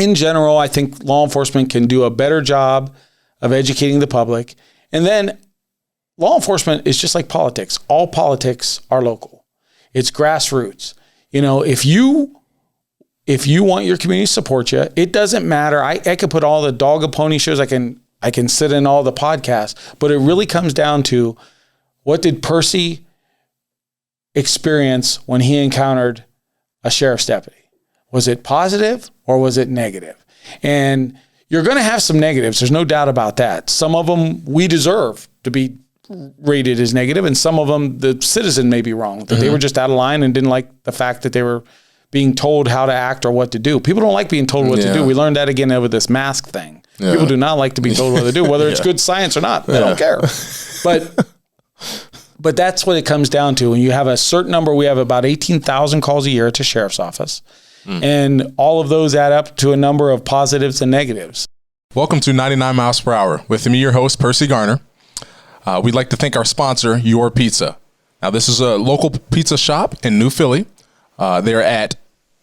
in general, I think law enforcement can do a better job of educating the public. And then law enforcement is just like politics. All politics are local. It's grassroots. You know, if you want your community to support you, it doesn't matter. I could put all the dog and pony shows. I can sit in all the podcasts, but it really comes down to, what did Perci experience when he encountered a sheriff's deputy? Was it positive or was it negative? And you're going to have some negatives. There's no doubt about that. Some of them we deserve to be rated as negative, and some of them the citizen may be wrong, that they were just out of line and didn't like the fact that they were being told how to act or what to do. People don't like being told what to do. We learned that again over this mask thing. Yeah. People do not like to be told what to do, whether it's good science or not. They don't care. But that's what it comes down to. When you have a certain number, we have about 18,000 calls a year at the sheriff's office. And all of those add up to a number of positives and negatives. Welcome to 99 Miles Per Hour. With me, your host, Perci Garner. We'd like to thank our sponsor, Your Pizza. Now, this is a local pizza shop in New Philly. They're at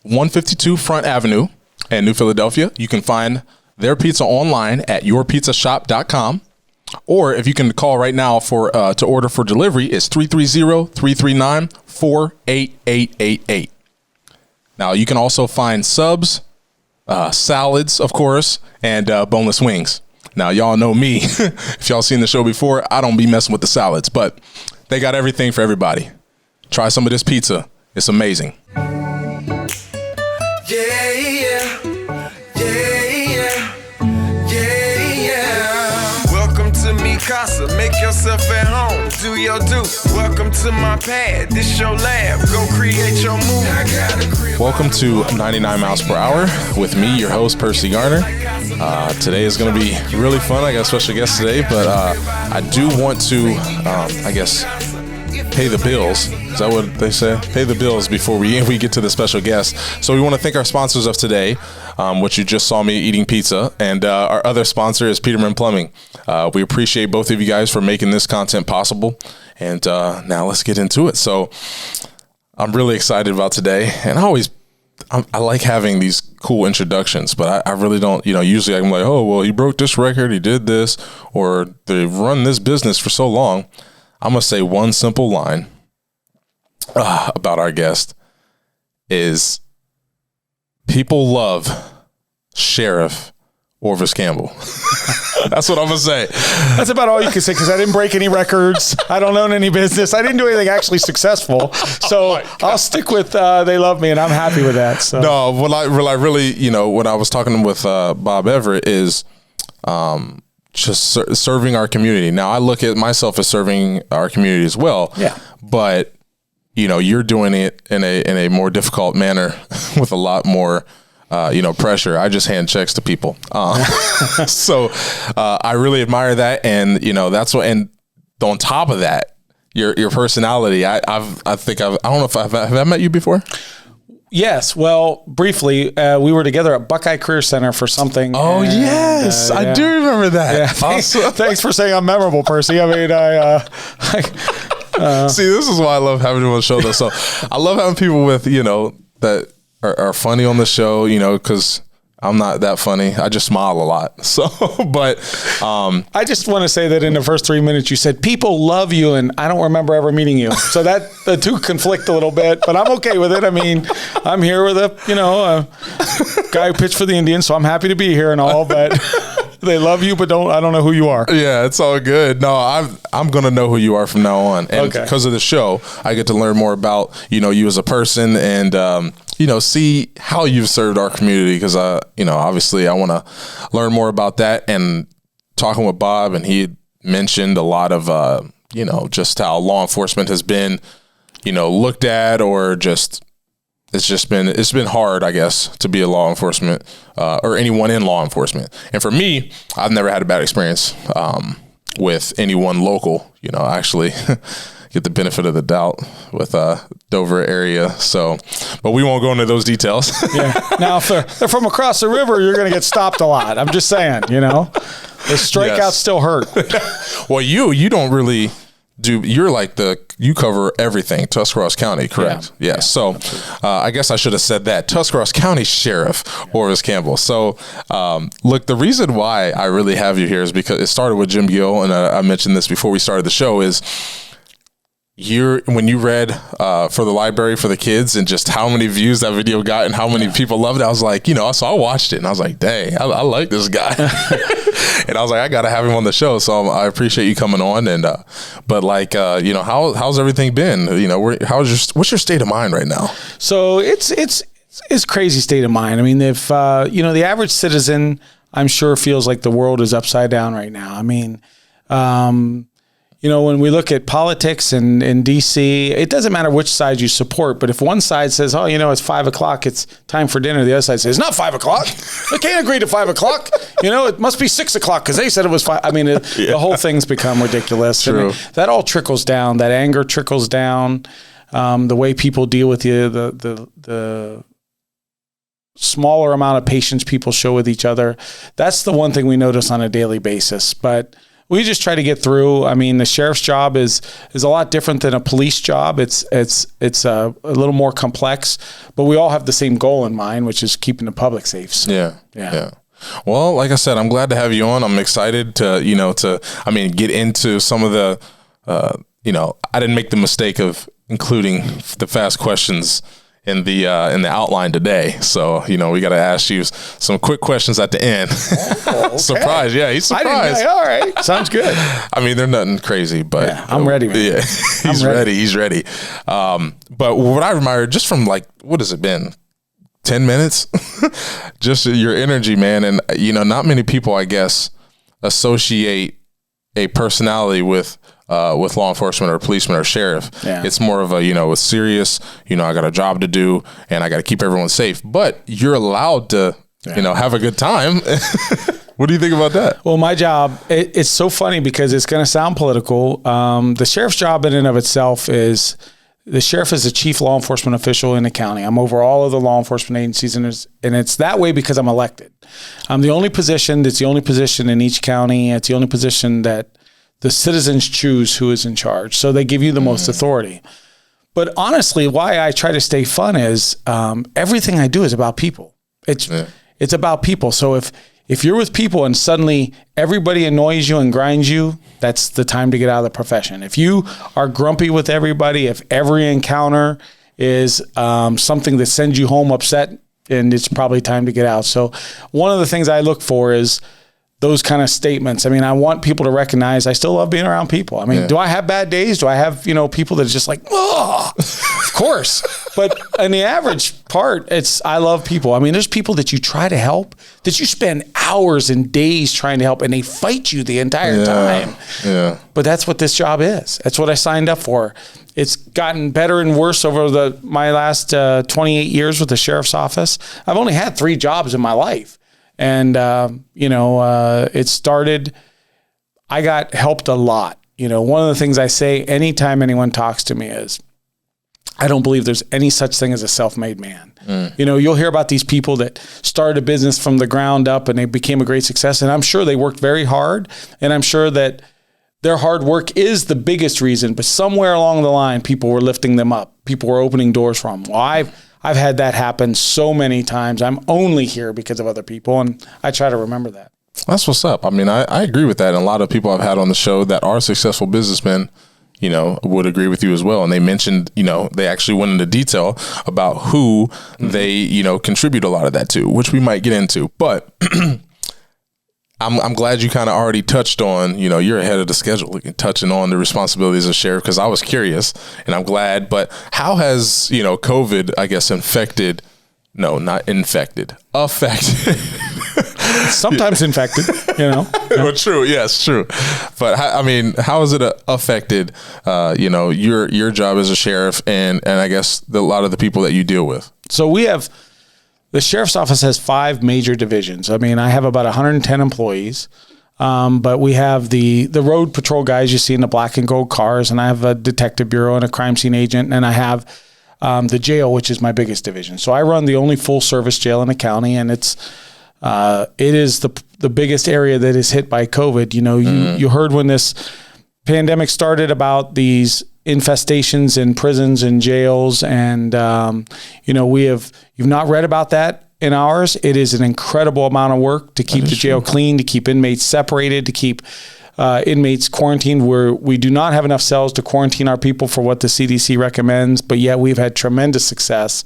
152 Front Avenue in New Philadelphia. You can find their pizza online at yourpizzashop.com. Or if you can call right now to order for delivery, it's 330-339-48888. Now, you can also find subs, salads, of course, and boneless wings. Now, y'all know me. If y'all seen the show before, I don't be messing with the salads, but they got everything for everybody. Try some of this pizza. It's amazing. Casa, make yourself at home, do your do. Welcome to my pad, this your lab, go create your move. Welcome to 99 Miles Per Hour with me, your host, Perci Garner. Today is going to be really fun. I got a special guest today, but I do want to, pay the bills. Is that what they say? Pay the bills before we get to the special guest. So we want to thank our sponsors of today, which you just saw me eating pizza, and our other sponsor is Peterman Plumbing. We appreciate both of you guys for making this content possible. And now let's get into it. So I'm really excited about today, and I like having these cool introductions, but I really don't, usually I'm like, oh, well, he broke this record, he did this, or they've run this business for so long. I'm going to say one simple line about our guest is people love Sheriff Orvis Campbell. That's what I'm going to say. That's about all you can say, because I didn't break any records. I don't own any business. I didn't do anything actually successful. So I'll stick with they love me, and I'm happy with that. So. No, what I really, when I was talking with Bob Everett is just serving our community. Now, I look at myself as serving our community as well. Yeah. But, you're doing it in a more difficult manner with a lot more pressure. I just hand checks to people. So I really admire that. And, that's what, and on top of that, your personality, I don't know if have I met you before? Yes. Well, briefly, we were together at Buckeye Career Center for something. Oh, yes. I do remember that. Yeah, thanks for saying I'm memorable, Perci. I mean, see, this is why I love having you on the show, though. So I love having people with, that are funny on the show, because I'm not that funny. I just smile a lot. So, but I just want to say that in the first 3 minutes you said people love you, and I don't remember ever meeting you. So that the two conflict a little bit, but I'm okay with it. I mean, I'm here with a guy who pitched for the Indians, so I'm happy to be here and all. But they love you, but I don't know who you are. Yeah, it's all good. No, I'm gonna know who you are from now on, and because of the show, I get to learn more about you as a person, and see how you've served our community, because, obviously I want to learn more about that. And talking with Bob, and he mentioned a lot of, just how law enforcement has been, looked at, or just, it's been hard, I guess, to be a law enforcement, or anyone in law enforcement. And for me, I've never had a bad experience, with anyone local, actually. Get the benefit of the doubt with Dover area. So, but we won't go into those details. Yeah. Now, if they're from across the river, you're going to get stopped a lot. I'm just saying, the strikeouts still hurt. Well, you don't really you're like you cover everything, Tuscarawas County, correct? Yeah. So I guess I should have said that. Tuscarawas County Sheriff Orvis Campbell. So look, the reason why I really have you here is because it started with Jim Gill, and I mentioned this before we started the show, is when you read for the library for the kids and just how many views that video got and how many people loved it, I was like, so I watched it and I was like, dang, I like this guy. And I was like, I got to have him on the show. So I appreciate you coming on. And, but like, how's everything been? What's your state of mind right now? So it's crazy state of mind. I mean, if, the average citizen, I'm sure feels like the world is upside down right now. I mean, when we look at politics in DC, it doesn't matter which side you support, but if one side says, it's 5 o'clock, it's time for dinner, the other side says, it's not 5 o'clock. I can't agree to 5 o'clock. It must be 6 o'clock because they said it was 5. I mean, the whole thing's become ridiculous. True. And that all trickles down. That anger trickles down. The way people deal with you, the smaller amount of patience people show with each other. That's the one thing we notice on a daily basis. But we just try to get through. I mean, the sheriff's job is a lot different than a police job. It's a little more complex, but we all have the same goal in mind, which is keeping the public safe. So, yeah. Well, like I said, I'm glad to have you on. I'm excited to get into some of the, I didn't make the mistake of including the fast questions in the outline today. So, we got to ask you some quick questions at the end. Oh, okay. Surprise. Yeah, he's surprised. All right. Sounds good. I mean, they're nothing crazy, but I'm ready, man. Yeah, he's ready. He's ready. But what I admire just from what has it been? 10 minutes? Just your energy, man. And, not many people, I guess, associate a personality with law enforcement or a policeman or sheriff. Yeah. It's more of a, it's serious, I got a job to do and I got to keep everyone safe, but you're allowed to, have a good time. What do you think about that? Well, my job, it's so funny because it's going to sound political. The sheriff's job in and of itself is, the sheriff is the chief law enforcement official in the county. I'm over all of the law enforcement agencies, and it's that way because I'm elected. I'm the only position, it's the only position in each county. It's the only position that the citizens choose who is in charge. So they give you the most authority. But honestly, why I try to stay fun is everything I do is about people. It's about people. So if you're with people and suddenly everybody annoys you and grinds you, that's the time to get out of the profession. If you are grumpy with everybody, if every encounter is something that sends you home upset, and it's probably time to get out. So one of the things I look for is those kind of statements. I mean, I want people to recognize I still love being around people. I mean, do I have bad days? Do I have, people that are just like, oh, of course. But in the average part, I love people. I mean, there's people that you try to help, that you spend hours and days trying to help, and they fight you the entire time. Yeah. But that's what this job is. That's what I signed up for. It's gotten better and worse over my last 28 years with the sheriff's office. I've only had 3 jobs in my life. And, it started, I got helped a lot. One of the things I say anytime anyone talks to me is, I don't believe there's any such thing as a self-made man. You'll hear about these people that started a business from the ground up and they became a great success. And I'm sure they worked very hard, and I'm sure that their hard work is the biggest reason, but somewhere along the line, people were lifting them up. People were opening doors for them. Well, I've had that happen so many times. I'm only here because of other people, and I try to remember that. That's what's up. I mean, I agree with that. And a lot of people I've had on the show that are successful businessmen, would agree with you as well. And they mentioned, they actually went into detail about who they, contribute a lot of that to, which we might get into. But I'm glad you kind of already touched on, you're ahead of the schedule, touching on the responsibilities of sheriff, because I was curious, and I'm glad. But how has, COVID, I guess, affected. Sometimes infected, Well, true. Yes, true. But I mean, how has it affected, your job as a sheriff and I guess a lot of the people that you deal with? So the sheriff's office has 5 major divisions. I mean, I have about 110 employees, but we have the road patrol guys you see in the black and gold cars, and I have a detective bureau and a crime scene agent, and I have the jail, which is my biggest division. So I run the only full service jail in the county, and it is the biggest area that is hit by COVID. You heard when this pandemic started about these infestations in prisons and jails. And, you've not read about that in ours. It is an incredible amount of work to keep the jail clean, to keep inmates separated, to keep inmates quarantined, where we do not have enough cells to quarantine our people for what the CDC recommends, but yet we've had tremendous success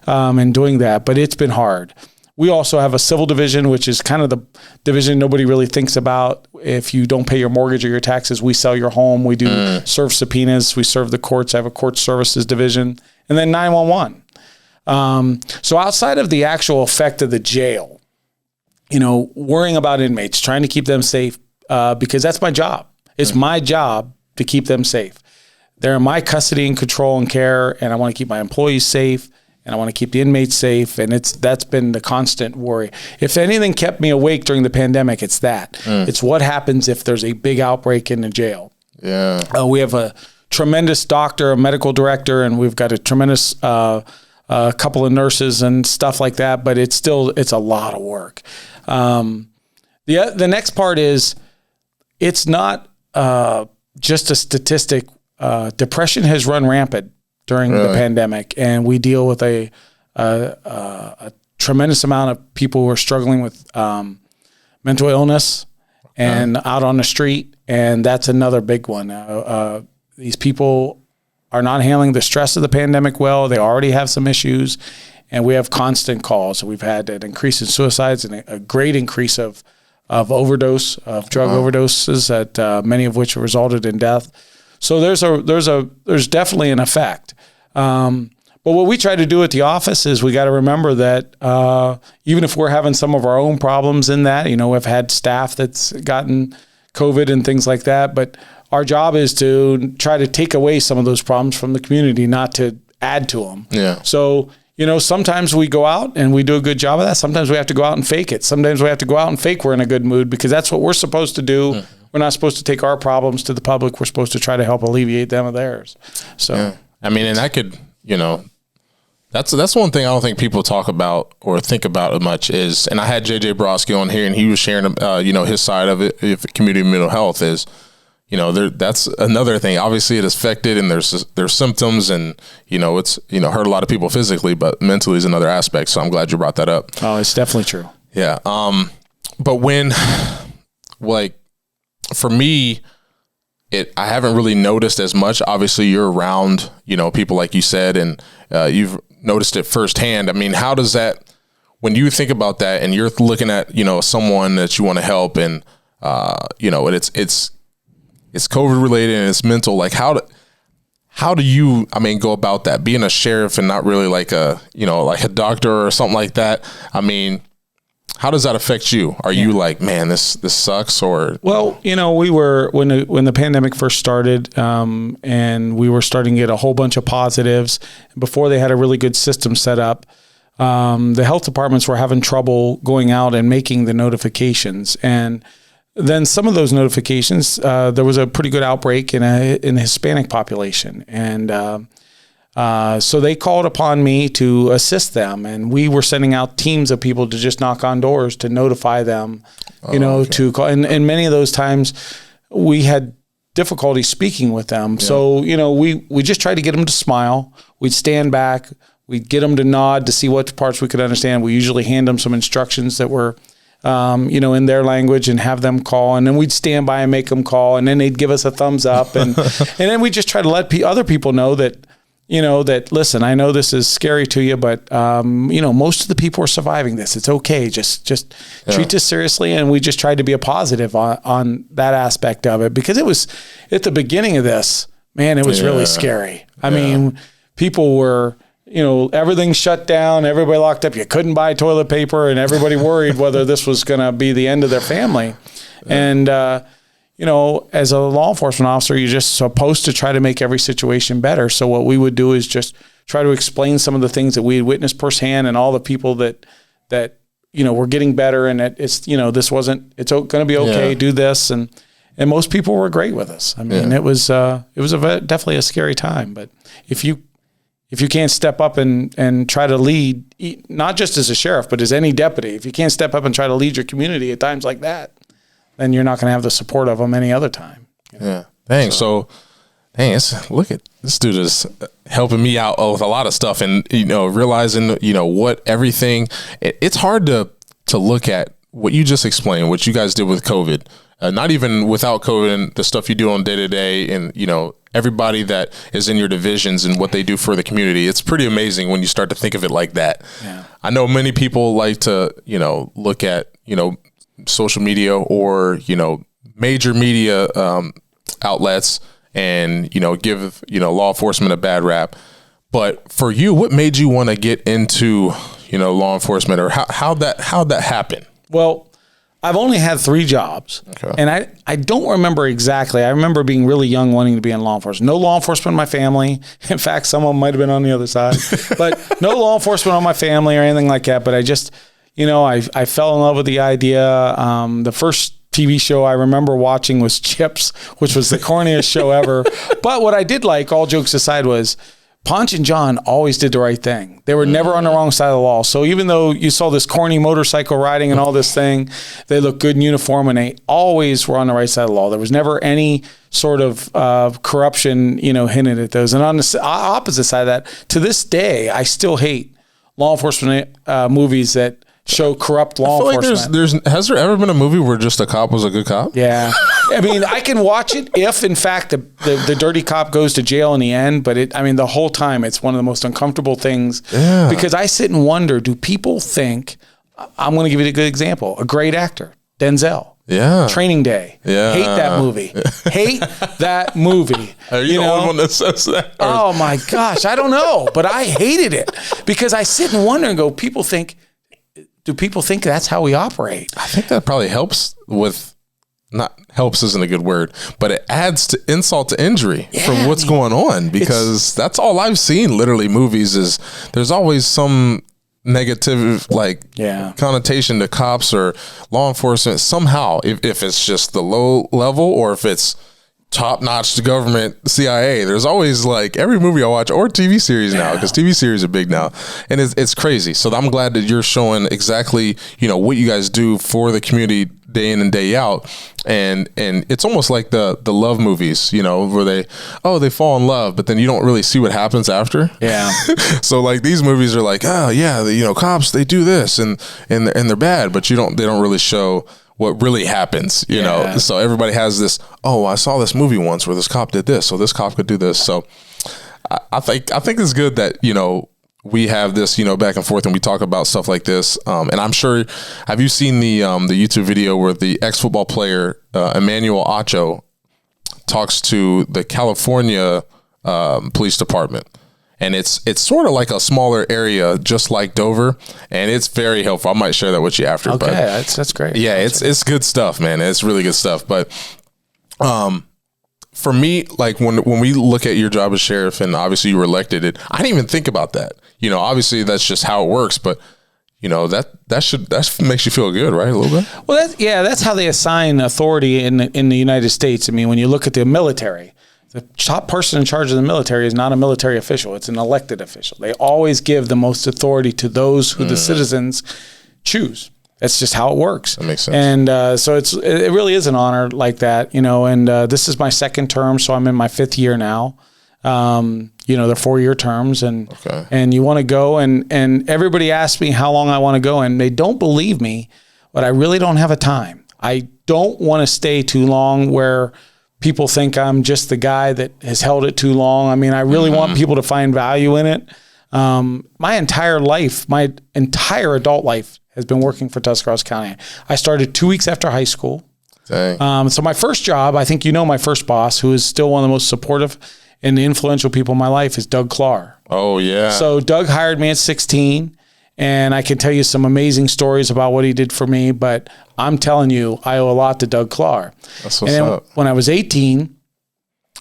in doing that. But it's been hard. We also have a civil division, which is kind of the division nobody really thinks about. If you don't pay your mortgage or your taxes, we sell your home. We do serve subpoenas. We serve the courts. I have a court services division. And then 911. So outside of the actual effect of the jail, worrying about inmates, trying to keep them safe, because that's my job. It's my job to keep them safe. They're in my custody and control and care, and I want to keep my employees safe. And I want to keep the inmates safe, and that's been the constant worry. If anything kept me awake during the pandemic, it's that. It's what happens if there's a big outbreak in the jail. Yeah. We have a tremendous doctor, a medical director, and we've got a tremendous couple of nurses and stuff like that. But it's a lot of work. The next part is, it's not just a statistic. Depression has run rampant during the pandemic, and we deal with a tremendous amount of people who are struggling with mental illness and out on the street, and that's another big one. These people are not handling the stress of the pandemic well. They already have some issues, and we have constant calls. So we've had an increase in suicides and a great increase of drug overdoses, that many of which have resulted in death. So there's definitely an effect. But what we try to do at the office is we got to remember that even if we're having some of our own problems in that, we've had staff that's gotten COVID and things like that, but our job is to try to take away some of those problems from the community, not to add to them. Yeah. So, sometimes we go out and we do a good job of that. Sometimes we have to go out and fake it. Sometimes we have to go out and fake we're in a good mood, because that's what we're supposed to do. We're not supposed to take our problems to the public. We're supposed to try to help alleviate them of theirs. So, and that could, that's one thing I don't think people talk about or think about much is, and I had JJ Brodsky on here, and he was sharing, his side of it, if community mental health is, that's another thing. Obviously, it is affected, and there's symptoms, and it's hurt a lot of people physically, but mentally is another aspect. So I'm glad you brought that up. Oh, it's definitely true. Yeah. But when, for me, I haven't really noticed as much. Obviously, you're around, people like you said, and you've noticed it firsthand. I mean, how does that, when you think about that, and you're looking at, someone that you want to help, and and it's COVID related and it's mental. Like, how do you, go about that? Being a sheriff and not really like a doctor or something like that. I mean, how does that affect you? Are you like, man, this sucks? Or well, we were when the pandemic first started, and we were starting to get a whole bunch of positives before they had a really good system set up. The health departments were having trouble going out and making the notifications, and then some of those notifications, there was a pretty good outbreak in the Hispanic population, and so they called upon me to assist them, and we were sending out teams of people to just knock on doors to notify them, to call. And many of those times we had difficulty speaking with them. Yeah. So, we just tried to get them to smile. We'd stand back. We'd get them to nod to see what parts we could understand. We usually hand them some instructions that were, in their language, and have them call, and then we'd stand by and make them call, and then they'd give us a thumbs up, and then we just try to let other people know that, listen, I know this is scary to you, but most of the people are surviving this. It's okay. Just treat this seriously, and we just tried to be a positive on that aspect of it, because it was at the beginning of this, man, it was really scary. I mean, people were. Everything shut down, everybody locked up. You couldn't buy toilet paper, and everybody worried whether this was going to be the end of their family. And, as a law enforcement officer, you're just supposed to try to make every situation better. So what we would do is just try to explain some of the things that we had witnessed firsthand, and all the people that were getting better, and it's going to be okay, do this. And most people were great with us. I mean, it was definitely a scary time, but if you can't step up and try to lead, not just as a sheriff, but as any deputy, if you can't step up and try to lead your community at times like that, then you're not going to have the support of them any other time. Yeah. Dang. So look at this dude is helping me out with a lot of stuff, and realizing what everything. It's hard to look at what you just explained, what you guys did with COVID. Not even without COVID and the stuff you do on day to day, and everybody that is in your divisions and what they do for the community. It's pretty amazing when you start to think of it like that. Yeah. I know many people like to look at social media or major media outlets and give law enforcement a bad rap. But for you, what made you want to get into law enforcement, or how'd that happen? Well, I've only had 3 jobs, and I don't remember exactly. I remember being really young, wanting to be in law enforcement. No law enforcement in my family. In fact, some of them might have been on the other side, but no law enforcement on my family or anything like that. But I just, I fell in love with the idea. The first TV show I remember watching was Chips, which was the corniest show ever. But what I did like, all jokes aside, was Ponch and John always did the right thing. They were never on the wrong side of the law. So even though you saw this corny motorcycle riding and all this thing, they looked good in uniform, and they always were on the right side of the law. There was never any sort of corruption, hinted at those. And on the opposite side of that, to this day, I still hate law enforcement movies that show corrupt law enforcement. Has there ever been a movie where just a cop was a good cop? Yeah. I mean, I can watch it if, in fact, the dirty cop goes to jail in the end. But the whole time, it's one of the most uncomfortable things. Yeah. Because I sit and wonder, do people think, I'm going to give you a good example, a great actor, Denzel. Yeah. Training Day. Yeah. Hate that movie. Hate that movie. Are you the only one that says that? Oh, my gosh. I don't know. But I hated it because I sit and wonder and go, do people think that's how we operate? I think that probably helps with, not helps isn't a good word, but it adds to insult to injury for what's going on, because that's all I've seen literally movies is there's always some negative connotation to cops or law enforcement somehow, if it's just the low level or if it's top-notch government CIA. There's always every movie I watch, or TV series now, because TV series are big now, and it's crazy. So I'm glad that you're showing exactly what you guys do for the community day in and day out, and it's almost like the love movies, where they fall in love, but then you don't really see what happens after. Yeah. So these movies are cops, they do this and they're bad, but they don't really show what really happens, you know? So everybody has this, I saw this movie once where this cop did this, so this cop could do this. So I think it's good that, we have this, back and forth, and we talk about stuff like this. And I'm sure, have you seen the YouTube video where the ex-football player, Emmanuel Acho, talks to the California police department? And it's sort of like a smaller area, just like Dover, and it's very helpful. I might share that with you after. Okay, but that's great. Yeah, it's good stuff, man. It's really good stuff. But for me, when we look at your job as sheriff, and obviously you were elected, I didn't even think about that. Obviously that's just how it works, but that makes you feel good, right? A little bit. Well, that's how they assign authority in the United States. I mean, when you look at the military, the top person in charge of the military is not a military official. It's an elected official. They always give the most authority to those who the citizens choose. That's just how it works. That makes sense. And so it really is an honor like that, and this is my 2nd term, so I'm in my 5th year now. They're 4-year terms, and you want to go, and everybody asks me how long I want to go, and they don't believe me, but I really don't have a time. I don't want to stay too long where people think I'm just the guy that has held it too long. I mean, I really want people to find value in it. My entire adult life has been working for Tuscarawas County. I started 2 weeks after high school. So my first job, I think my first boss, who is still one of the most supportive and influential people in my life, is Doug Clark. Oh, yeah. So Doug hired me at 16, and I can tell you some amazing stories about what he did for me, but I'm telling you, I owe a lot to Doug Clark. That's what's up. When I was 18,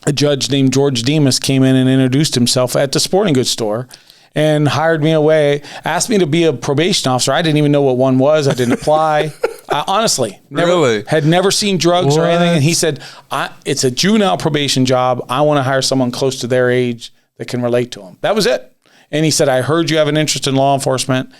a judge named George Demas came in and introduced himself at the sporting goods store and hired me away, asked me to be a probation officer. I didn't even know what one was. I didn't apply. Honestly, had never seen drugs or anything. And he said, it's a juvenile probation job. I want to hire someone close to their age that can relate to them. That was it. And he said, I heard you have an interest in law enforcement.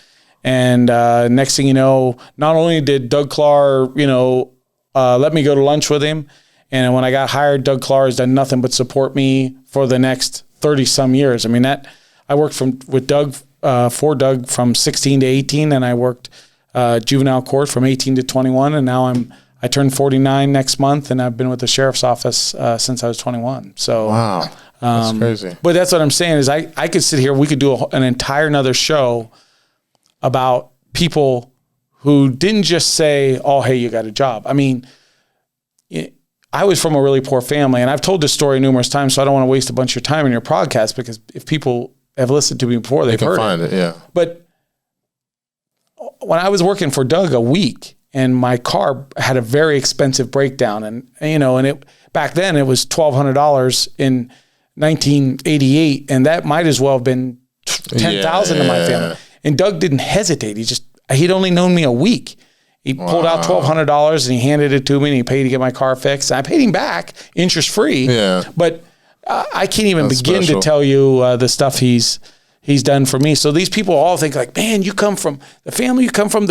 And next thing you know, not only did Doug Clark, let me go to lunch with him And when I got hired, Doug Clark has done nothing but support me for the next 30 some years. I mean, I worked with Doug, for Doug from 16 to 18, and I worked juvenile court from 18 to 21. And now I turned 49 next month, and I've been with the sheriff's office since I was 21. So wow, that's crazy. But that's what I'm saying is I could sit here, we could do an entire another show about people who didn't just say, oh, hey, you got a job. I mean, I was from a really poor family, and I've told this story numerous times, so I don't want to waste a bunch of your time in your podcast, because if people have listened to me before, they've heard find it. Yeah. But when I was working for Doug a week, and my car had a very expensive breakdown, and it back then it was $1,200 in 1988, and that might as well have been $10,000 to my family. And Doug didn't hesitate. He'd only known me a week. He pulled out $1,200 and he handed it to me, and he paid to get my car fixed. And I paid him back interest free. Yeah. But I can't even begin to tell you the stuff he's done for me. So these people all think like, man, you come from the family, you come from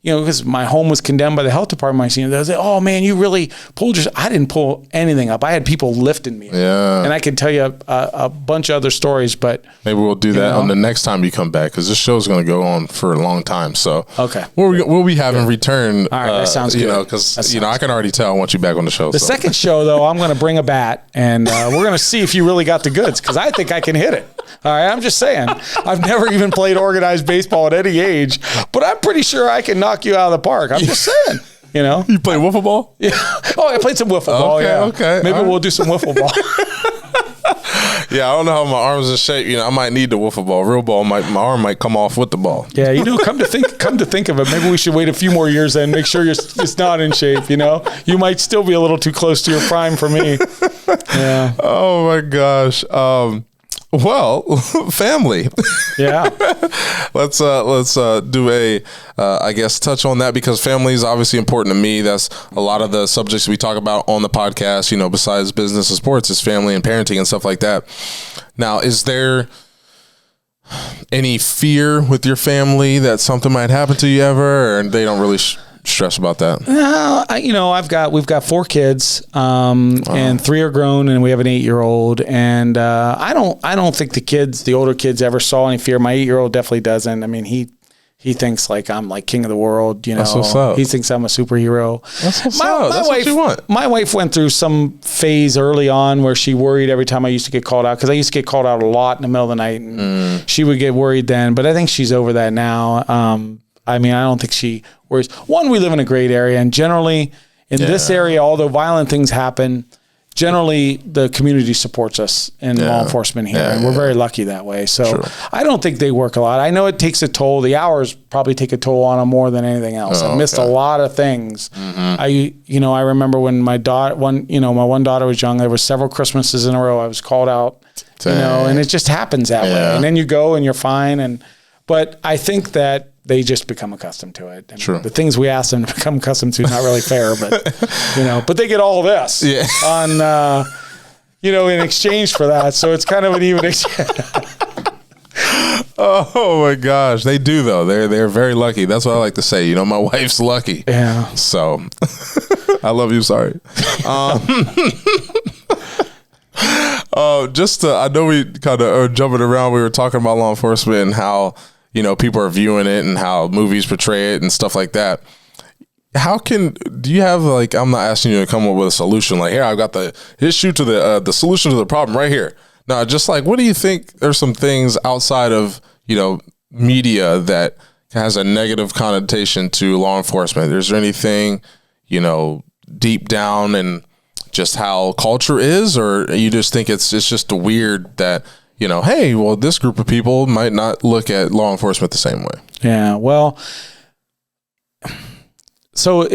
because my home was condemned by the health department. They say, oh man, you really pulled I didn't pull anything up. I had people lifting me. Yeah. And I could tell you a bunch of other stories, but maybe we'll do that on the next time you come back, because this show's going to go on for a long time. So okay, we'll be having return. All right, that sounds good. Because I can already tell I want you back on the show. The second show though, I'm going to bring a bat, and we're going to see if you really got the goods, because I think I can hit it. All right, I'm just saying. I've never even played organized baseball at any age, but I'm pretty sure I can knock you out of the park. I'm just saying. You play wiffle ball? Yeah. Oh, I played some wiffle ball. Yeah. Okay. Maybe we'll do some wiffle ball. Yeah, I don't know how my arms are shaped. I might need the wiffle ball. Real ball, my arm might come off with the ball. Yeah, come to think of it, maybe we should wait a few more years and make sure it's not in shape. You might still be a little too close to your prime for me. Yeah. Oh my gosh. Well, family. Yeah. Let's do I guess touch on that, because family is obviously important to me. That's a lot of the subjects we talk about on the podcast, besides business and sports, is family and parenting and stuff like that. Now, is there any fear with your family that something might happen to you ever, or they don't really stress about that? No, we've got 4 kids, and 3 are grown, and we have an 8-year-old. And I don't think the older kids ever saw any fear. My 8-year-old definitely doesn't. I mean, he thinks like I'm like king of the world. That's what's up. He thinks I'm a superhero. That's what's up. That's what you want. My wife went through some phase early on where she worried every time I used to get called out, because I used to get called out a lot in the middle of the night, and she would get worried then. But I think she's over that now. I don't think she worries. One, we live in a great area, and generally in this area, although violent things happen, generally the community supports us in law enforcement here, and we're very lucky that way. So I don't think they work a lot. I know it takes a toll. The hours probably take a toll on them more than anything else. I missed a lot of things. I remember when my one daughter was young, there were several Christmases in a row I was called out, and it just happens that way. And then you go and you're fine. But I think that they just become accustomed to it. And the things we ask them to become accustomed to is not really fair, but but they get all this on, in exchange for that. So it's kind of an even exchange. Oh my gosh. They do though. They're very lucky. That's what I like to say. My wife's lucky. Yeah. So I love you. Sorry. I know we kind of are jumping around. We were talking about law enforcement and how, people are viewing it and how movies portray it and stuff like that. Do you have I'm not asking you to come up with a solution. Like, here, I've got the issue to the solution to the problem right here. No, just what do you think there's some things outside of, media that has a negative connotation to law enforcement? Is there anything, deep down in just how culture is, or you just think it's just weird that, hey, well, this group of people might not look at law enforcement the same way? Yeah, well, so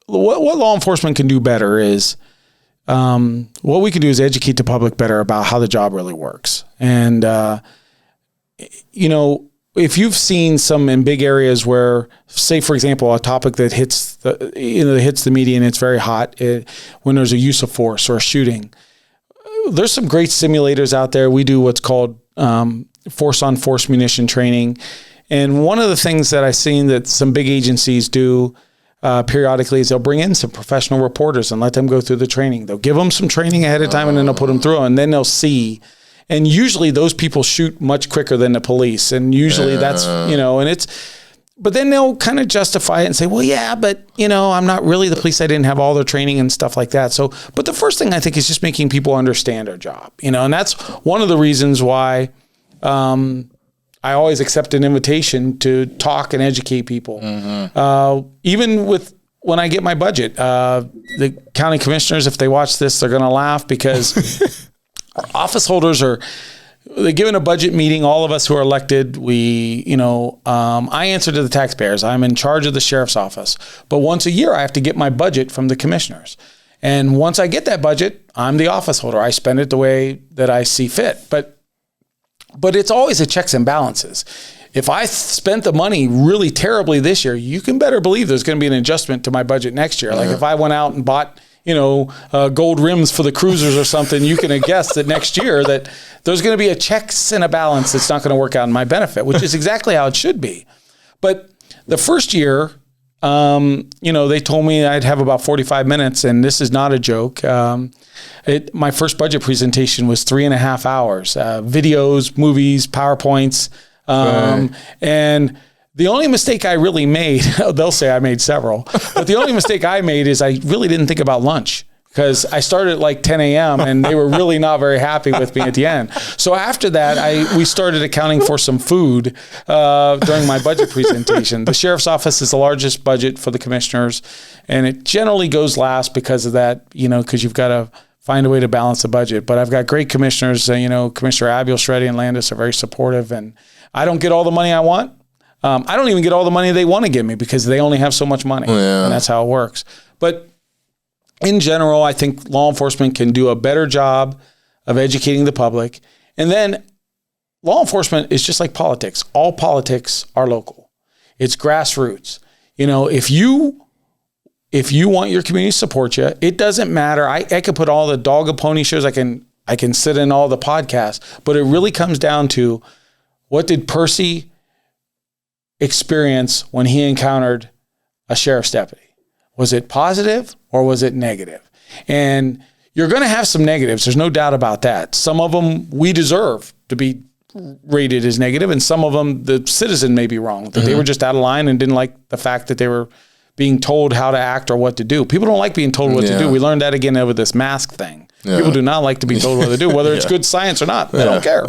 what law enforcement can do better is, what we can do is educate the public better about how the job really works. And, if you've seen some in big areas where, say, for example, a topic that hits the media and it's very hot, when there's a use of force or a shooting, there's some great simulators out there. We do what's called force-on-force munition training. And one of the things that I've seen that some big agencies do, periodically is they'll bring in some professional reporters and let them go through the training. They'll give them some training ahead of time and then they'll put them through, and then they'll see. And usually those people shoot much quicker than the police. And usually that's, but then they'll kind of justify it and say, well, yeah, but I'm not really the police. I didn't have all their training and stuff like that. So, but the first thing I think is just making people understand our job, and that's one of the reasons why, I always accept an invitation to talk and educate people. Even with when I get my budget, the county commissioners, if they watch this, they're going to laugh because our office holders they're given a budget meeting. All of us who are elected, I answer to the taxpayers. I'm in charge of the sheriff's office. But once a year, I have to get my budget from the commissioners. And once I get that budget, I'm the office holder. I spend it the way that I see fit. But it's always a checks and balances. If I spent the money really terribly this year, you can better believe there's going to be an adjustment to my budget next year. Like if I went out and bought, gold rims for the cruisers or something, you can guess that next year that there's going to be a checks and a balance that's not going to work out in my benefit, which is exactly how it should be. But the first year, they told me I'd have about 45 minutes, and this is not a joke. My first budget presentation was 3.5 hours, videos, movies, PowerPoints. And the only mistake I really made, they'll say I made several, but the only mistake I made is I really didn't think about lunch. Because I started at like 10 a.m. and they were really not very happy with me at the end. So after that, we started accounting for some food during my budget presentation. The sheriff's office is the largest budget for the commissioners, and it generally goes last because of that, because you've got to find a way to balance the budget. But I've got great commissioners, Commissioner Abiel, Shreddy, and Landis are very supportive, and I don't get all the money I want. I don't even get all the money they want to give me because they only have so much money, and that's how it works. But in general, I think law enforcement can do a better job of educating the public. And then law enforcement is just like politics. All politics are local. It's grassroots. If you want your community to support you, it doesn't matter. I could put all the dog and pony shows. I can sit in all the podcasts, but it really comes down to what did Perci experience when he encountered a sheriff's deputy? Was it positive or was it negative? And you're going to have some negatives. There's no doubt about that. Some of them we deserve to be rated as negative, and some of them the citizen may be wrong, that they were just out of line and didn't like the fact that they were being told how to act or what to do. People don't like being told what to do. We learned that again over this mask thing. People do not like to be told what to do, whether it's good science or not. They don't care.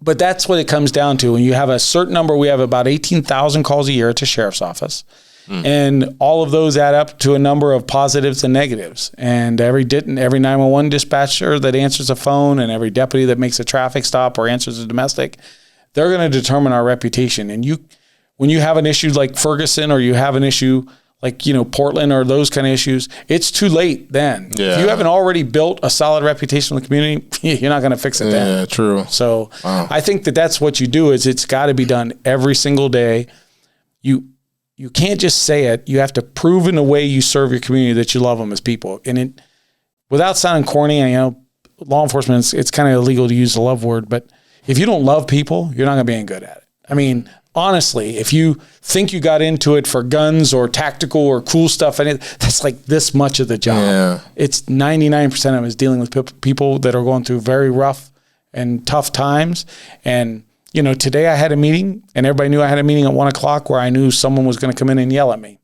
But that's what it comes down to. When you have a certain number, we have about 18,000 calls a year at the sheriff's office. And all of those add up to a number of positives and negatives. And every 911 dispatcher that answers a phone and every deputy that makes a traffic stop or answers a domestic, they're going to determine our reputation. And when you have an issue like Ferguson, or you have an issue like, Portland, or those kind of issues, it's too late then. If you haven't already built a solid reputation in the community, you're not going to fix it then. Yeah, true. So I think that's what you do. Is it's got to be done every single day. You can't just say it. You have to prove in the way you serve your community that you love them as people. And without sounding corny, law enforcement, it's kind of illegal to use the love word, but if you don't love people, you're not going to be any good at it. I mean, honestly, if you think you got into it for guns or tactical or cool stuff, that's like this much of the job. Yeah. It's 99% of it is dealing with people that are going through very rough and tough times. And today I had a meeting, and everybody knew I had a meeting at 1:00 where I knew someone was going to come in and yell at me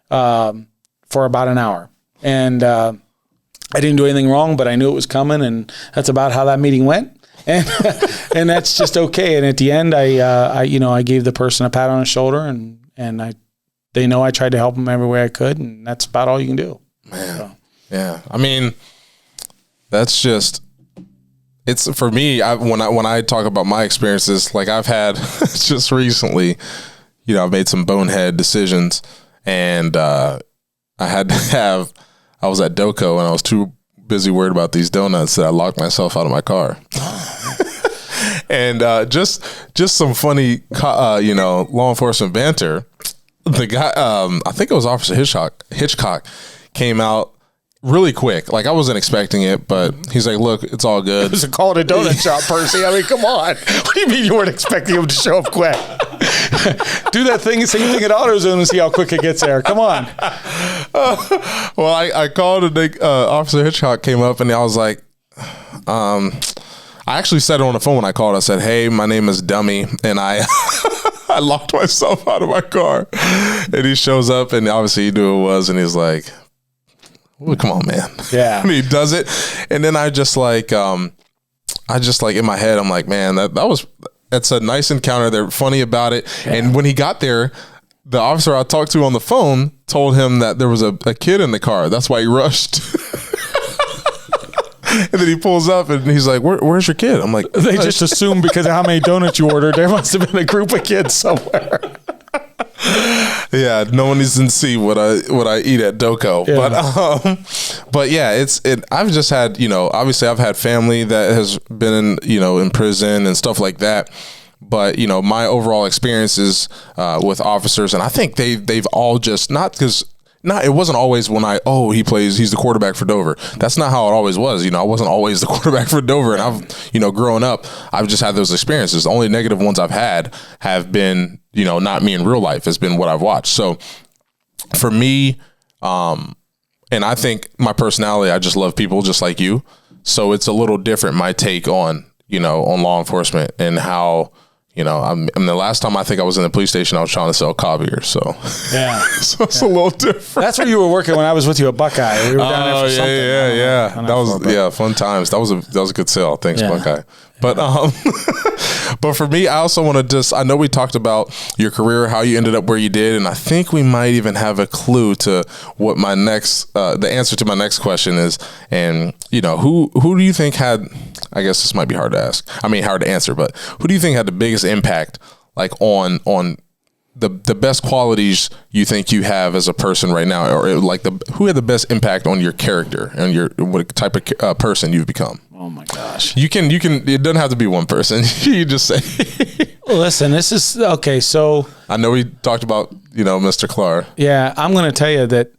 for about an hour. And I didn't do anything wrong, but I knew it was coming, and that's about how that meeting went. And and that's just okay. And at the end, I gave the person a pat on the shoulder, and they know I tried to help them every way I could, and that's about all you can do. Man, so. Yeah. I mean, that's just. It's for me. When I talk about my experiences, like I've had just recently, I've made some bonehead decisions, and I was at Doco, and I was too busy worried about these donuts that I locked myself out of my car. And just some funny, law enforcement banter. The guy, I think it was Officer Hitchcock, came out really quick. Like I wasn't expecting it, but he's like, "Look, it's all good." It was a call at a donut shop, Perci. I mean, come on. What do you mean you weren't expecting him to show up quick? Do that thing, same thing at AutoZone and see how quick it gets there. Come on. Well, I called and Officer Hitchcock came up and I was like, I actually said it on the phone when I called. I said, hey, my name is Dummy. And I locked myself out of my car. And he shows up and obviously he knew who it was. And he's like, well, come on, man. Yeah. And he does it. And then I just like in my head, I'm like, man, that's a nice encounter. They're funny about it. Yeah. And when he got there, the officer I talked to on the phone told him that there was a kid in the car. That's why he rushed. And then he pulls up and he's like, where's your kid? I'm like, they just assumed because of how many donuts you ordered, there must have been a group of kids somewhere. Yeah, no one needs to see what I eat at Doco. Yeah. But yeah, I've just had, obviously I've had family that has been in prison and stuff like that. But my overall experiences with officers, and I think they've all just it wasn't always when he's the quarterback for Dover. That's not how it always was. I wasn't always the quarterback for Dover. And I've, growing up, I've just had those experiences. The only negative ones I've had have been, not me in real life. It's been what I've watched. So for me, and I think my personality, I just love people just like you. So it's a little different, my take on, on law enforcement and how, the last time I think I was in the police station, I was trying to sell copier. So yeah, so it's a little different. That's where you were working when I was with you at Buckeye. We were down there for something. Yeah. That was fun times. That was a good sale. Thanks, Buckeye. But but for me, I also want to I know we talked about your career, how you ended up where you did, and I think we might even have a clue to what my next the answer to my next question is. And who do you think had? I guess this might be hard to ask. I mean, hard to answer, but who do you think had the biggest impact, like on the best qualities you think you have as a person right now, or like who had the best impact on your character and what type of person you've become? Oh my gosh! You can. It doesn't have to be one person. You just say. Well, listen, this is okay. So I know we talked about Mr. Clark. Yeah, I'm going to tell you that.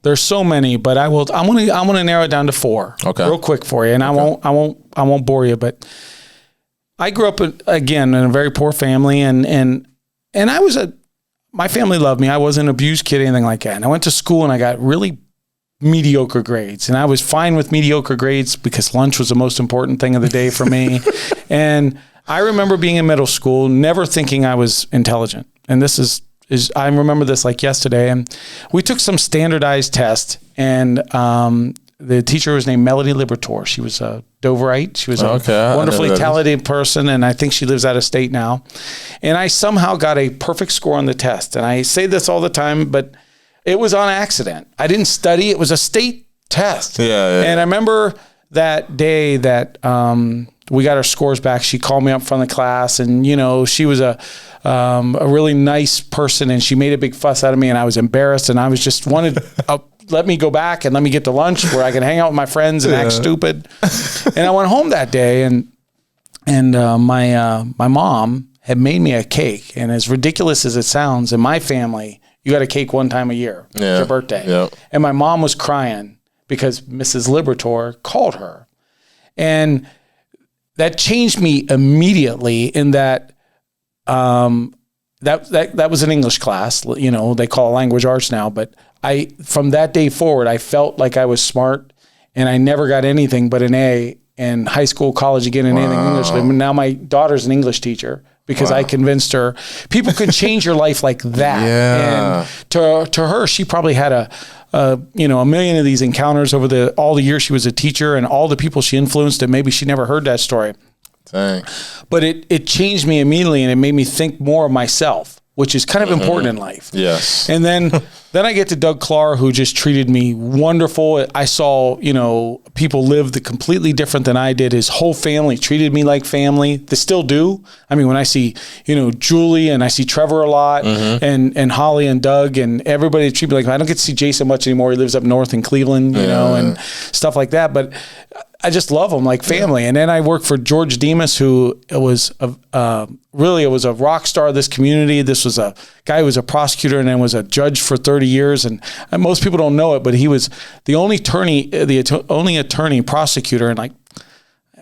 There's so many, but I'm gonna narrow it down to 4. Okay. Real quick for you, and okay. I won't bore you, but I grew up again in a very poor family, and my family loved me. I wasn't an abused kid, anything like that. And I went to school and I got really mediocre grades, and I was fine with mediocre grades because lunch was the most important thing of the day for me. And I remember being in middle school, never thinking I was intelligent, and this is I remember this like yesterday, and we took some standardized test, and the teacher was named Melody Libertor. She was a Doverite. She was a wonderfully talented person, and I think she lives out of state now. And I somehow got a perfect score on the test. And I say this all the time, but it was on accident. I didn't study. It was a state test. Yeah. And I remember that day that we got our scores back. She called me up from the class, and she was a really nice person, and she made a big fuss out of me, and I was embarrassed, and I was just wanted let me go back and let me get to lunch where I can hang out with my friends and act stupid. And I went home that day, and my mom had made me a cake, and as ridiculous as it sounds, in my family, you got a cake one time a year. Yeah. It's your birthday. Yep. And my mom was crying because Mrs. Libertor called her, and that changed me immediately in that that was an English class. They call it language arts now, but from that day forward, I felt like I was smart, and I never got anything but an A in high school, college, again, in anything English. Now my daughter's an English teacher because I convinced her people can change your life like that. Yeah. And to her, she probably had a million of these encounters over all the years she was a teacher, and all the people she influenced, and maybe she never heard that story. Dang. But it changed me immediately, and it made me think more of myself, which is kind of important in life. Yes. And then I get to Doug Clark, who just treated me wonderful. I saw, people lived completely different than I did. His whole family treated me like family. They still do. I mean, when I see, Julie, and I see Trevor a lot, and Holly and Doug, and everybody treat me like, I don't get to see Jason much anymore. He lives up north in Cleveland, and stuff like that. But I just love them like family. Yeah. And then I worked for George Demas, who was really a rock star of this community. This was a guy who was a prosecutor and then was a judge for 30 years. And most people don't know it, but he was the only attorney prosecutor in like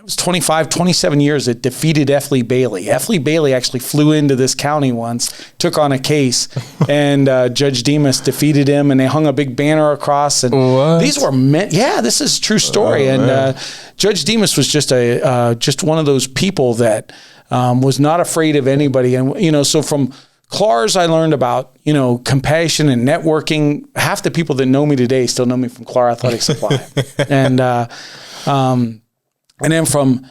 it was 25, 27 years that defeated F. Lee Bailey. F. Lee Bailey actually flew into this county once, took on a case, and Judge Demas defeated him, and they hung a big banner across. And what? These were meant, yeah, this is a true story. And Judge Demas was just just one of those people that was not afraid of anybody. And, you know, so from Clar's, I learned about, you know, compassion and networking. Half the people that know me today still know me from Clar Athletic Supply. And then from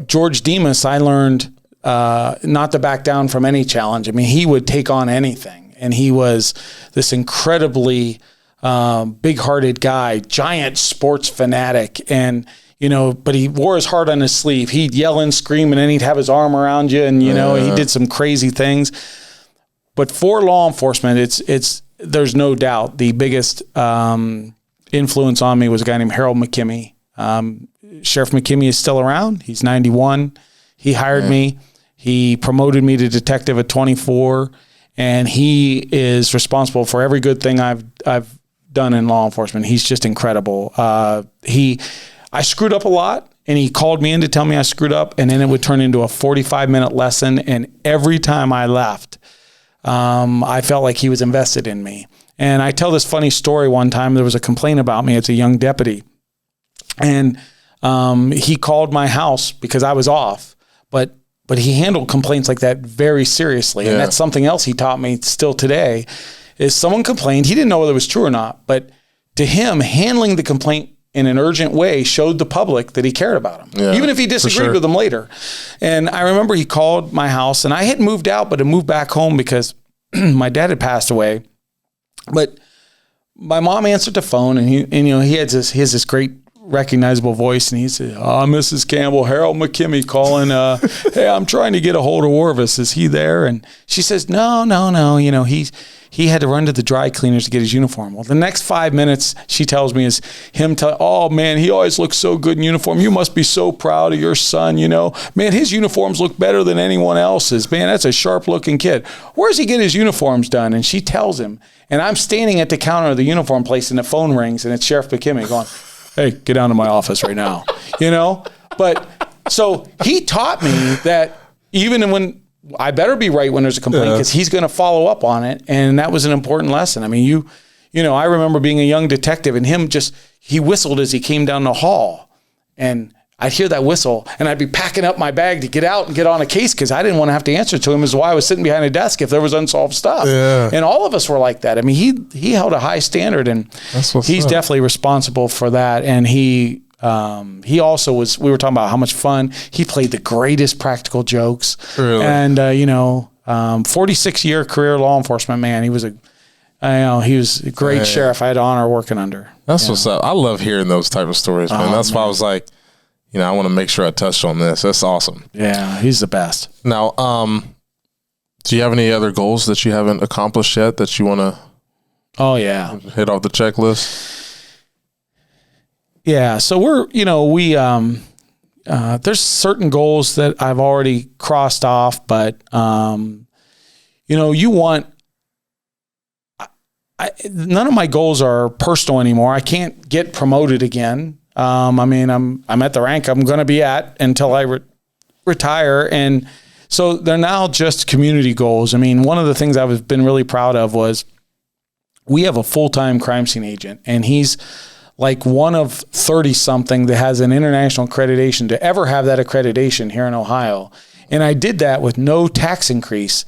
George Demas, I learned not to back down from any challenge. I mean, he would take on anything. And he was this incredibly big-hearted guy, giant sports fanatic. And, you know, but he wore his heart on his sleeve. He'd yell and scream, and then he'd have his arm around you. And, you know, he did some crazy things. But for law enforcement, there's no doubt the biggest influence on me was a guy named Harold McKimmey. Sheriff McKimmey is still around. He's 91. He hired me. He promoted me to detective at 24, and he is responsible for every good thing I've done in law enforcement. He's just incredible. I screwed up a lot, and he called me in to tell me I screwed up, and then it would turn into a 45-minute lesson, and every time I left, I felt like he was invested in me. And I tell this funny story. One time there was a complaint about me as a young deputy, and he called my house because I was off, but he handled complaints like that very seriously. And that's something else he taught me still today is someone complained. He didn't know whether it was true or not, but to him, handling the complaint in an urgent way showed the public that he cared about him, even if he disagreed with them later. And I remember he called my house, and I had moved out, but had moved back home because my dad had passed away. But my mom answered the phone, and he has this great recognizable voice, and he said, Mrs. Campbell, Harold McKimmey calling. Hey, I'm trying to get a hold of Orvis. Is he there? And she says, no. You know, he had to run to the dry cleaners to get his uniform. Well, the next 5 minutes, she tells me, is him oh, man, he always looks so good in uniform. You must be so proud of your son, you know. Man, his uniforms look better than anyone else's. Man, that's a sharp-looking kid. Where does he get his uniforms done? And she tells him, and I'm standing at the counter of the uniform place, and the phone rings, and it's Sheriff McKimmey going, hey, get down to my office right now, you know? But so he taught me that even when I better be right when there's a complaint because he's going to follow up on it. And that was an important lesson. I mean, you know, I remember being a young detective and him he whistled as he came down the hall, and I'd hear that whistle and I'd be packing up my bag to get out and get on a case because I didn't want to have to answer to him as why I was sitting behind a desk if there was unsolved stuff. Yeah. And all of us were like that. I mean, he held a high standard, and he's definitely responsible for that. And he also was, we were talking about how much fun, he played the greatest practical jokes. Really? And, 46-year career law enforcement man. He was a great sheriff. I had the honor working under. That's what's up. I love hearing those type of stories, man. That's why I was like, you know, I want to make sure I touched on this. That's awesome. Yeah, he's the best. Now, do you have any other goals that you haven't accomplished yet that you want to hit off the checklist? Yeah, so there's certain goals that I've already crossed off, but, you want, none of my goals are personal anymore. I can't get promoted again. I'm at the rank I'm going to be at until I retire. And so they're now just community goals. I mean, one of the things I've been really proud of was we have a full-time crime scene agent, and he's like one of 30 something that has an international accreditation to ever have that accreditation here in Ohio. And I did that with no tax increase,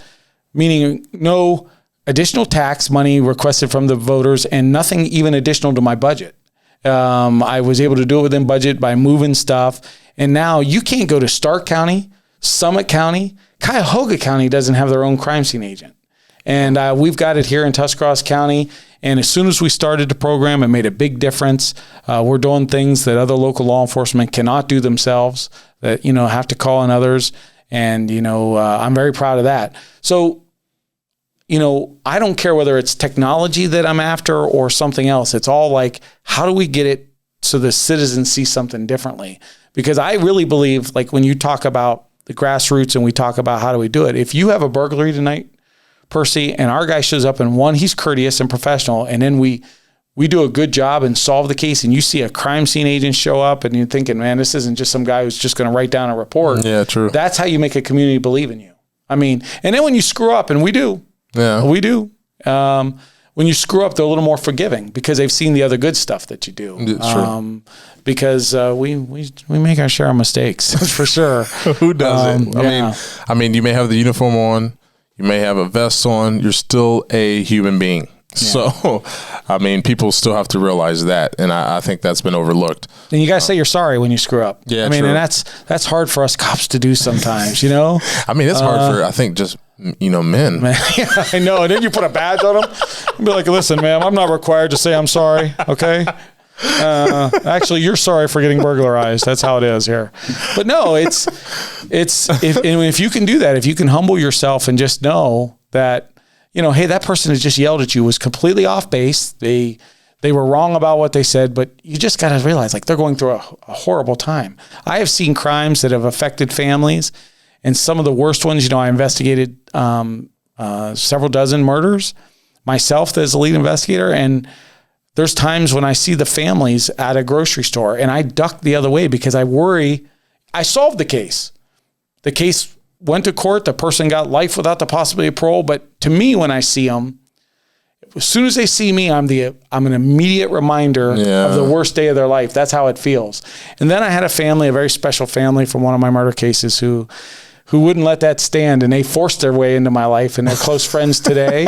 meaning no additional tax money requested from the voters and nothing even additional to my budget. I was able to do it within budget by moving stuff. And now you can't go to Stark County, Summit County, Cuyahoga County doesn't have their own crime scene agent. And we've got it here in Tuscarawas County. And as soon as we started the program, it made a big difference. We're doing things that other local law enforcement cannot do themselves, that, have to call on others. And, I'm very proud of that. So, I don't care whether it's technology that I'm after or something else. It's all like, how do we get it so the citizens see something differently? Because I really believe, like when you talk about the grassroots and we talk about how do we do it, if you have a burglary tonight, Perci, and our guy shows up and one, he's courteous and professional, and then we we do a good job and solve the case, and you see a crime scene agent show up and you're thinking, man, this isn't just some guy who's just going to write down a report. Yeah, true. That's how you make a community believe in you. I mean, and then when you screw up, and we do, when you screw up, they're a little more forgiving because they've seen the other good stuff that you do. It's true. Because we make our share of mistakes, that's for sure. Who doesn't? I mean, you may have the uniform on, you may have a vest on, you're still a human being. Yeah. So, I mean, people still have to realize that, and I think that's been overlooked. And you got to say you're sorry when you screw up. Yeah, I mean, true. and that's hard for us cops to do sometimes, you know? I mean, it's hard for, I think, just, men. Yeah, I know. And then you put a badge on them and be like, listen, ma'am, I'm not required to say I'm sorry, okay? Actually, you're sorry for getting burglarized. That's how it is here. But no, if you can do that, if you can humble yourself and just know that, hey, that person that just yelled at you was completely off base. They were wrong about what they said, but you just got to realize like they're going through a horrible time. I have seen crimes that have affected families, and some of the worst ones, I investigated several dozen murders myself as a lead investigator. And there's times when I see the families at a grocery store and I duck the other way because I worry. I solved the case. The case went to court. The person got life without the possibility of parole. But to me, when I see them, as soon as they see me, I'm an immediate reminder of the worst day of their life. That's how it feels. And then I had a very special family from one of my murder cases who wouldn't let that stand, and they forced their way into my life, and they're close friends today.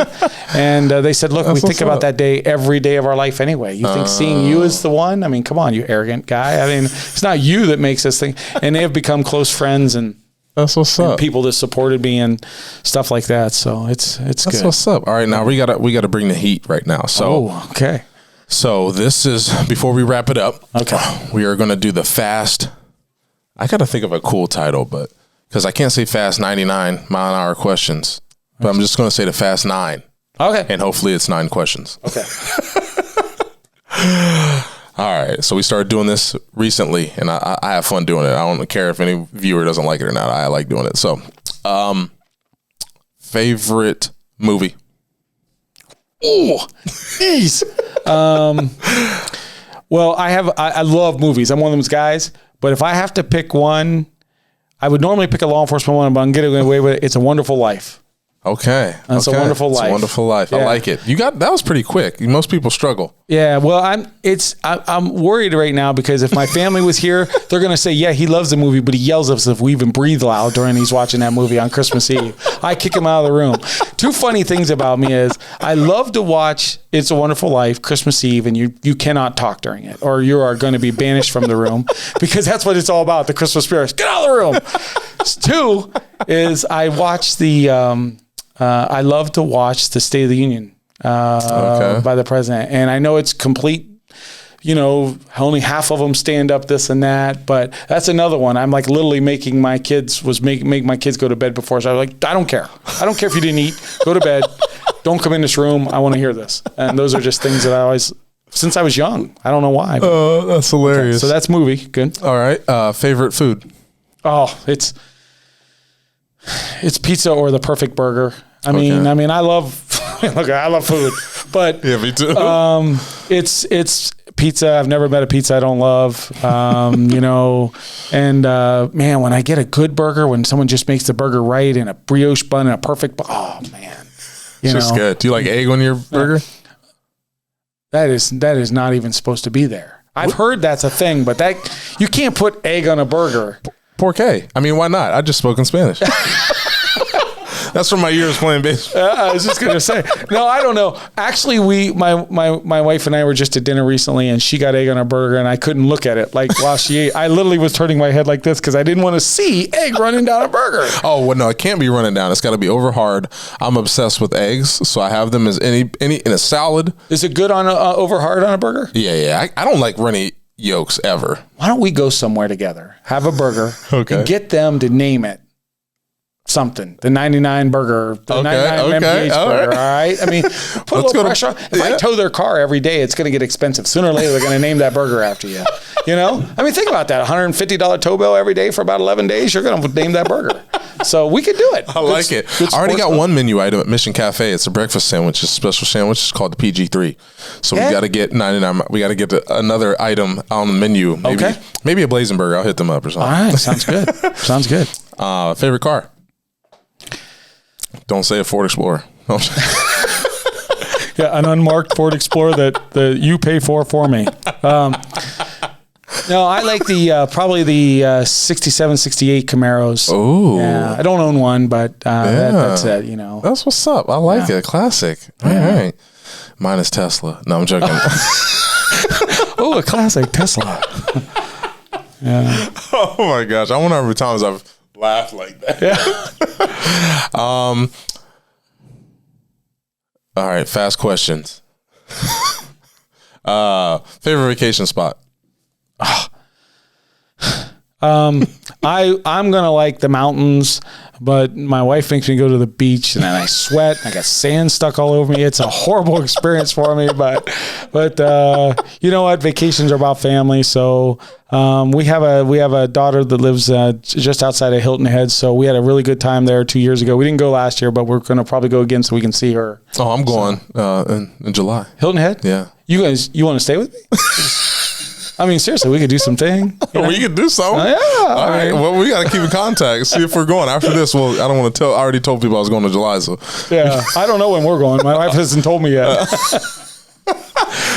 And they said, look, we think about that day every day of our life anyway. You think seeing you is the one? I mean, come on, you arrogant guy. I mean, it's not you that makes us think. And they have become close friends, and that's what's up. People that supported me and stuff like that. So it's good. That's what's up. All right, now we gotta bring the heat right now. So okay. So this is before we wrap it up. Okay. We are gonna do the fast. I gotta think of a cool title, but because I can't say fast 99 mile an hour questions, but I'm just gonna say the fast 9. Okay. And hopefully it's 9 questions. Okay. All right, so we started doing this recently, and I have fun doing it. I don't care if any viewer doesn't like it or not. I like doing it. So, favorite movie? Oh, jeez. Well, I love movies. I'm one of those guys. But if I have to pick one, I would normally pick a law enforcement one, but I'm getting away with it. It's A Wonderful Life. Okay. It's A Wonderful Life. It's a Wonderful Life. Yeah. I like it. That was pretty quick. Most people struggle. Yeah. Well, I'm worried right now because if my family was here, they're going to say, yeah, he loves the movie, but he yells at us if we even breathe loud during he's watching that movie on Christmas Eve. I kick him out of the room. Two funny things about me is I love to watch It's a Wonderful Life Christmas Eve, and you cannot talk during it or you are going to be banished from the room because that's what it's all about. The Christmas spirit. Get out of the room. Two is I watch I love to watch the State of the Union by the president. And I know it's complete, only half of them stand up, this and that. But that's another one. I'm like literally making my kids make my kids go to bed before. So I was like, I don't care. I don't care if you didn't eat. Go to bed. Don't come in this room. I want to hear this. And those are just things that I always, since I was young. I don't know why. Oh, that's hilarious. Okay, so that's movie. Good. All right. Favorite food? Oh, it's pizza or the perfect burger. I mean, I love food, but yeah, me too. It's pizza. I've never met a pizza I don't love. And man, when I get a good burger, when someone just makes the burger right and a brioche bun and a perfect, oh man, it's just good. Do you like egg on your burger? That is not even supposed to be there. I've heard that's a thing, but you can't put egg on a burger. ¿Por qué? I mean, why not? I just spoke in Spanish. That's from my years playing baseball. I was just going to say, no, I don't know. Actually, my wife and I were just at dinner recently, and she got egg on her burger, and I couldn't look at it. Like while she ate, I literally was turning my head like this because I didn't want to see egg running down a burger. Oh, well, no, it can't be running down. It's got to be over hard. I'm obsessed with eggs, so I have them as any in a salad. Is it good on over hard on a burger? Yeah. I don't like runny yolks ever. Why don't we go somewhere together, have a burger, and get them to name it something, the 99 burger, the 99 MPH burger, all right? I mean, put a little pressure on. If I tow their car every day, it's going to get expensive. Sooner or later, they're going to name that burger after you. I mean, think about that. $150 tow bill every day for about 11 days, you're going to name that burger. So we could do it. I like it. I already got one menu item at Mission Cafe. It's a breakfast sandwich, a special sandwich. It's called the PG3. So we got to get 99. We got to get another item on the menu. Maybe a Blazing Burger. I'll hit them up or something. All right, sounds good. Sounds good. Favorite car? Don't say a Ford Explorer. Yeah, an unmarked Ford Explorer that you pay for me. No, I like probably the 67, 68 Camaros. Oh, yeah, I don't own one, but that's it. You know, that's what's up. I like it. Classic. All right. Mine is Tesla. No, I'm joking. Oh, a classic Tesla. Yeah. Oh my gosh, I wonder how many times I've laughed like that. Yeah. All right, fast questions. Favorite vacation spot? I'm gonna like the mountains, but my wife makes me go to the beach, and then I sweat. I got sand stuck all over me. It's a horrible experience for me, but you know what? Vacations are about family. So we have a daughter that lives just outside of Hilton Head. So we had a really good time there 2 years ago. We didn't go last year, but we're gonna probably go again so we can see her. Oh, I'm going in July. Hilton Head? Yeah. You want to stay with me? I mean, seriously, we could do something. We could do something. Yeah. All right. Well, we got to keep in contact. See if we're going after this. Well, I don't want to tell. I already told people I was going to July. So yeah, I don't know when we're going. My wife hasn't told me yet.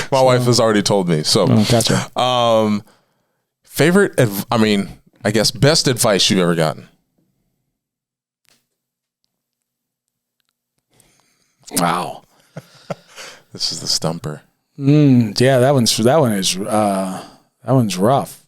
My wife has already told me. So gotcha. Favorite? I guess best advice you've ever gotten. Wow. This is the stumper. Yeah, that one's rough.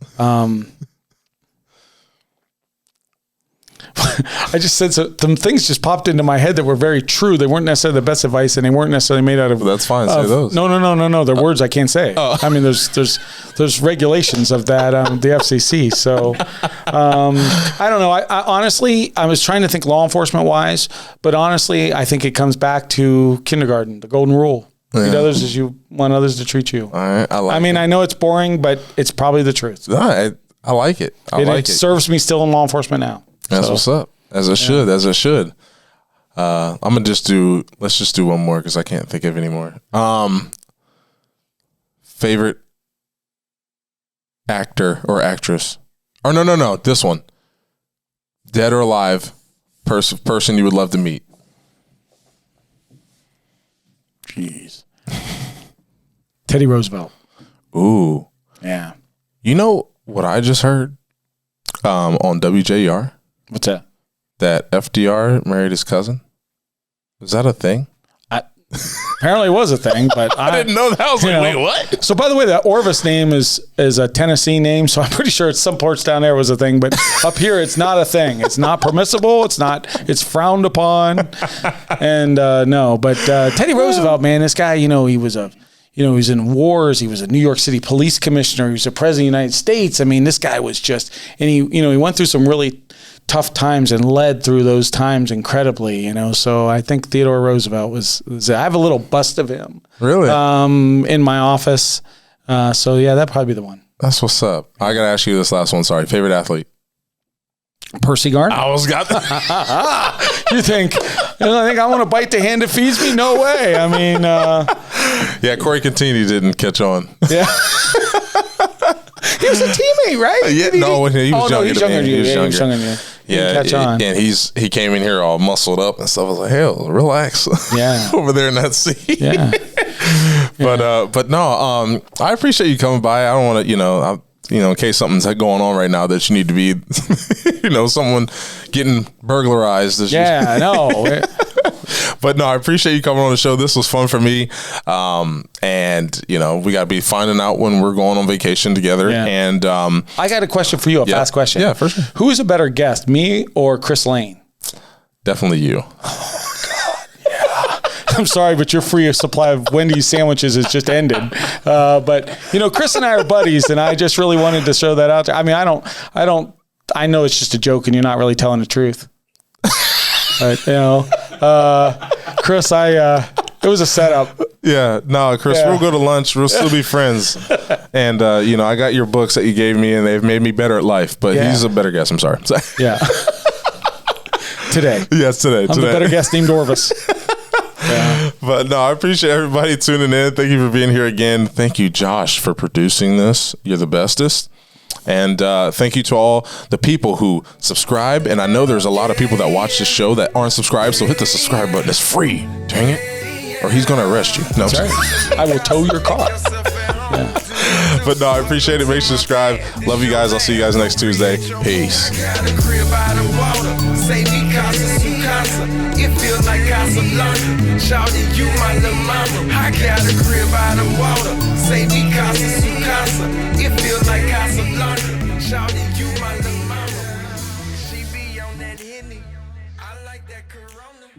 I just said some things just popped into my head that were very true. They weren't necessarily the best advice, and they weren't necessarily made out of. Well, that's fine. Say those. No. They're words I can't say. I mean, there's regulations of that. The FCC. So I don't know. I honestly, I was trying to think law enforcement wise, but honestly, I think it comes back to kindergarten, the golden rule. Treat others as you want others to treat you. All right, I know it's boring, but it's probably the truth. I like it. It serves me still in law enforcement now. That's what's up. As it should. As it should. I'm gonna let's just do one more because I can't think of any more. Favorite actor or actress? Or no. This one. Dead or alive, person you would love to meet. Jeez. Teddy Roosevelt. Ooh. Yeah. You know what I just heard on WJR? What's that? That FDR married his cousin. Is that a thing? Apparently it was a thing, but I didn't know that. I was like, wait, what? So by the way, the Orvis name is a Tennessee name, so I'm pretty sure it's some ports down there was a thing, but up here it's not a thing. It's not permissible. It's frowned upon. And no, but Teddy Roosevelt, man, this guy, he was he was in wars. He was a New York City police commissioner. He was the president of the United States. I mean, this guy was just, and he went through some really tough times and led through those times incredibly, So I think Theodore Roosevelt was I have a little bust of him. Really? In my office. So yeah, that'd probably be the one. That's what's up. I got to ask you this last one. Sorry. Favorite athlete? Percy Garner. I almost got that. You think I want to bite the hand that feeds me? No way. I mean, yeah, Corey Contini didn't catch on. Yeah. He was a teammate, right? Yeah, he was younger. He's younger than you. He was younger than you. Yeah, catch on. And he came in here all muscled up and stuff. I was like, hell, relax. Yeah. Over there in that seat. Yeah. But no, I appreciate you coming by. I don't want to, in case something's going on right now that you need to be, someone getting burglarized. Yeah, I know. But no, I appreciate you coming on the show. This was fun for me. And we got to be finding out when we're going on vacation together. Yeah. And I got a question for you, a fast question. Yeah, for sure. Who is a better guest, me or Chris Lane? Definitely you. Oh, God, yeah. I'm sorry, but your free supply of Wendy's sandwiches has just ended. But Chris and I are buddies, and I just really wanted to show that out there. I mean, I know it's just a joke, and you're not really telling the truth. But, Chris, it was a setup. Yeah, no, Chris, we'll go to lunch. We'll still be friends. And, I got your books that you gave me, and they've made me better at life. But he's a better guest. I'm sorry. Yeah. today. Yes, today. I'm the better guest named Orvis. But no, I appreciate everybody tuning in. Thank you for being here again. Thank you, Josh, for producing this. You're the bestest. And thank you to all the people who subscribe. And I know there's a lot of people that watch this show that aren't subscribed. So hit the subscribe button. It's free. Dang it. Or he's going to arrest you. No, That's right. I will tow your car. Yeah. But no, I appreciate it. Make sure to subscribe. Love you guys. I'll see you guys next Tuesday. Peace. It feels like Casablanca. Shouting you my little mama. I got a crib by the water. Say me casa su casa. It feels like Casablanca. Shouting you my little mama. She be on that Henny. I like that Corona.